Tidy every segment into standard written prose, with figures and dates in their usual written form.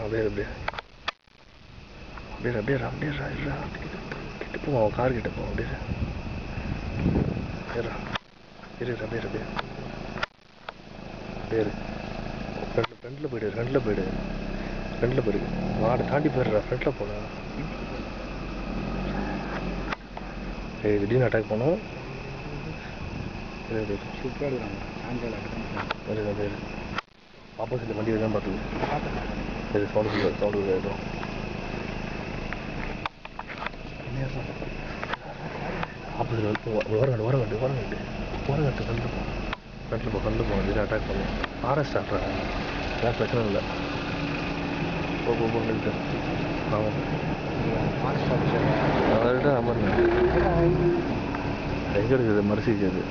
அப்படியே கிட்ட போவோம், கார் கிட்ட போவோம். அப்படியே ஃப்ரண்ட்ல போயிடு வாட தாண்டி போயிடுறா. ஃப்ரண்ட்ல போனா திடீர்னு அட்டாக் பண்ணோம். சூப்பராக ஆப்போசிட்ல வண்டி தான் பார்த்துது. சரி சவுண்டு ஏதோ ஆப்போசிட் ஓரங்கட்டு ஃப்ரண்ட்ல போனோம். திடீர்னு அட்டாக் பண்ணோம். ஃபாரஸ்ட் ஆடுறாங்க, ஏதாவது பிரச்சனை இல்லை. போட்டு ஆமாம் அவர்கிட்ட அமர்ந்து எங்கே இருக்குது மரிசிக்கு. அது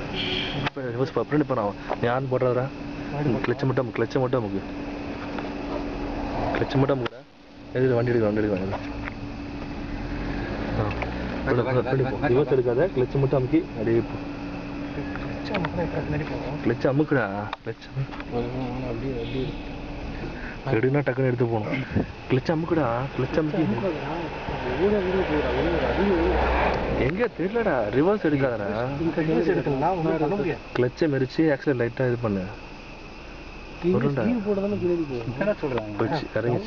ரிவர்ஸ் பிரிண்ட் பண்ண நீ ஆன் போடுறா. கிளச்சை மட்டும் அமுக்கு எது வண்டி எடுக்க ரிவர்ஸ் எடுக்காத, கிளச்சை மட்டும் அமுக்கி அப்படியே கிளச்சை அமுக்குடா. எடுனா டக்குன்னு எடுத்து போகணும். கிளச்சை அமுக்குடா, எங்க தெரியலடா. ரிவர்ஸ் எடுக்காதடா, கிளச்சை மெரிச்சு ஆக்சிடென்ட் லைட்டா இது பண்ணு. போடுறதால இறங்கி